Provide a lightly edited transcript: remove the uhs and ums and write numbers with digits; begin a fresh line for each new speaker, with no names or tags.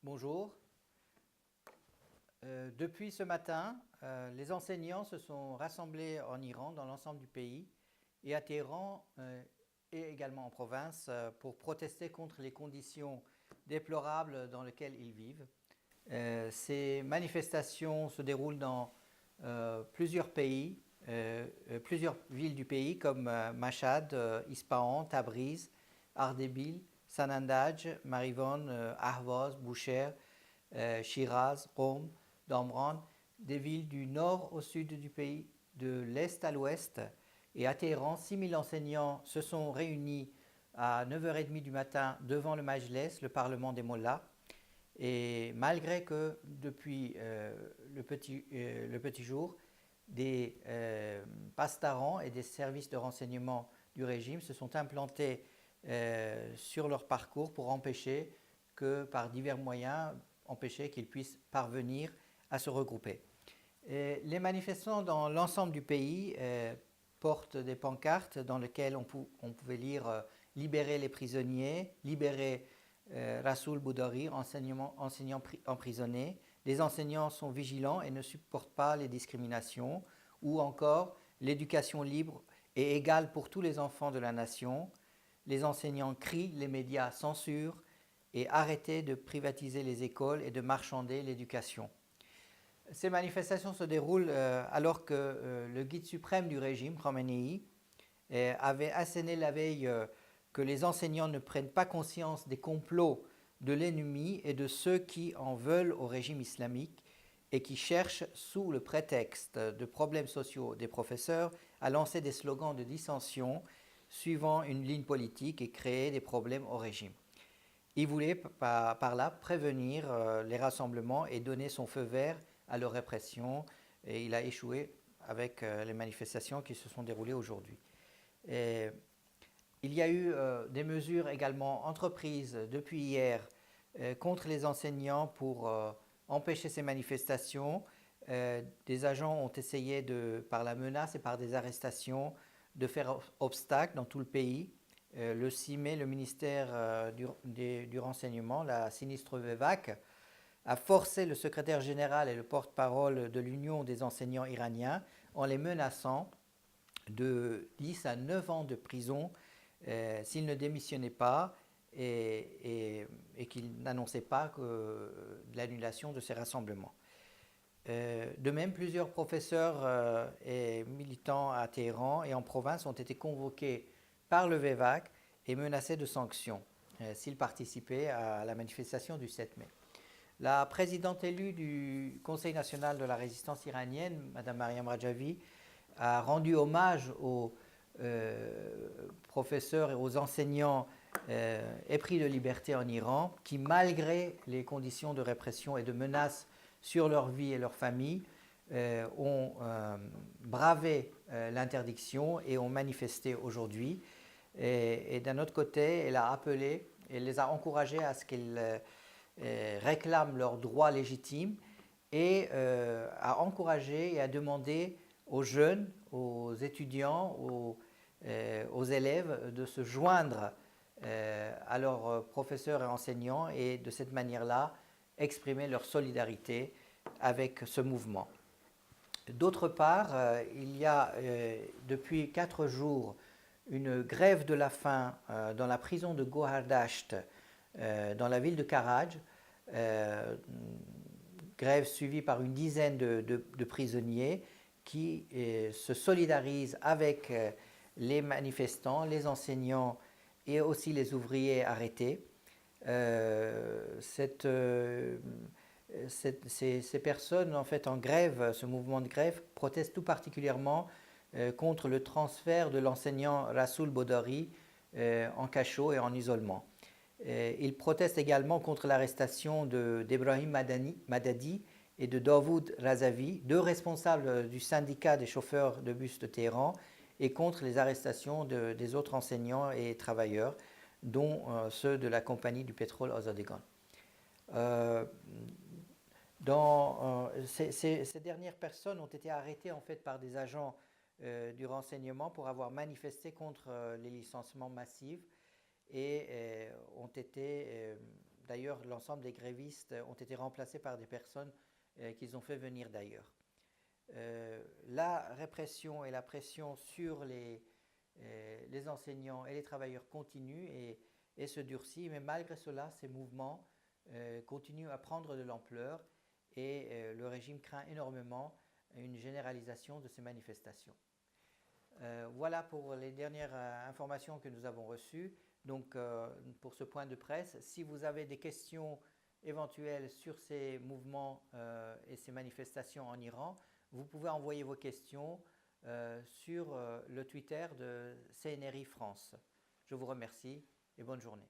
Bonjour. Depuis ce matin, les enseignants se sont rassemblés en Iran, dans l'ensemble du pays, et à Téhéran et également en province, pour protester contre les conditions déplorables dans lesquelles ils vivent. Ces manifestations se déroulent dans plusieurs pays, plusieurs villes du pays comme Mashhad, Ispahan, Tabriz, Ardebil, Sanandaj, Marivon, Ahvaz, Boucher, Shiraz, Qom, Damran, des villes du nord au sud du pays, de l'est à l'ouest. Et à Téhéran, 6000 enseignants se sont réunis à 9h30 du matin devant le Majlis, le Parlement des Mollahs. Et malgré que depuis le petit jour, des pastarans et des services de renseignement du régime se sont implantés sur leur parcours pour empêcher que, par divers moyens, empêcher qu'ils puissent parvenir à se regrouper. Et les manifestants dans l'ensemble du pays portent des pancartes dans lesquelles on pouvait lire libérer les prisonniers, libérer Rasoul Boudari, enseignant emprisonné. Les enseignants sont vigilants et ne supportent pas les discriminations, ou encore l'éducation libre et égale pour tous les enfants de la nation. Les enseignants crient, les médias censurent et arrêtez de privatiser les écoles et de marchander l'éducation. Ces manifestations se déroulent alors que le guide suprême du régime, Khamenei, avait asséné la veille que les enseignants ne prennent pas conscience des complots de l'ennemi et de ceux qui en veulent au régime islamique et qui cherchent, sous le prétexte de problèmes sociaux des professeurs, à lancer des slogans de dissension suivant une ligne politique et créer des problèmes au régime. Il voulait par là prévenir les rassemblements et donner son feu vert à leur répression, et il a échoué avec les manifestations qui se sont déroulées aujourd'hui. Il y a eu des mesures également entreprises depuis hier contre les enseignants pour empêcher ces manifestations. Des agents ont essayé, par la menace et par des arrestations, de faire obstacle dans tout le pays. Le 6 mai, le ministère du Renseignement, la sinistre VEVAC, a forcé le secrétaire général et le porte-parole de l'Union des enseignants iraniens en les menaçant de 10 à 9 ans de prison s'ils ne démissionnaient pas et qu'ils n'annonçaient pas l'annulation de ces rassemblements. De même, plusieurs professeurs et militants à Téhéran et en province ont été convoqués par le VEVAC et menacés de sanctions s'ils participaient à la manifestation du 7 mai. La présidente élue du Conseil national de la résistance iranienne, Mme Mariam Rajavi, a rendu hommage aux professeurs et aux enseignants épris de liberté en Iran qui, malgré les conditions de répression et de menaces sur leur vie et leur famille, ont bravé l'interdiction et ont manifesté aujourd'hui. Et d'un autre côté, elle a appelé, elle les a encouragés à ce qu'ils réclament leurs droits légitimes et a encouragé et a demandé aux jeunes, aux étudiants, aux élèves de se joindre à leurs professeurs et enseignants et de cette manière-là exprimer leur solidarité avec ce mouvement. D'autre part, il y a depuis 4 jours une grève de la faim dans la prison de Gohardasht, dans la ville de Karaj, grève suivie par une dizaine de prisonniers qui se solidarisent avec les manifestants, les enseignants et aussi les ouvriers arrêtés. Ces personnes en fait en grève, ce mouvement de grève, protestent tout particulièrement contre le transfert de l'enseignant Rasoul Boudari en cachot et en isolement. Ils protestent également contre l'arrestation d'Ebrahim Madadi et de Davoud Razavi, 2 responsables du syndicat des chauffeurs de bus de Téhéran, et contre les arrestations des autres enseignants et travailleurs, dont ceux de la compagnie du pétrole Azadegan. Ces dernières personnes ont été arrêtées en fait par des agents du renseignement pour avoir manifesté contre les licenciements massifs et ont été D'ailleurs, l'ensemble des grévistes ont été remplacés par des personnes qu'ils ont fait venir d'ailleurs. La répression et la pression sur les enseignants et les travailleurs continue et se durcit, mais malgré cela, ces mouvements continuent à prendre de l'ampleur et le régime craint énormément une généralisation de ces manifestations. Voilà pour les dernières informations que nous avons reçues. Donc, pour ce point de presse, si vous avez des questions éventuelles sur ces mouvements et ces manifestations en Iran, vous pouvez envoyer vos questions sur le Twitter de CNRI France. Je vous remercie et bonne journée.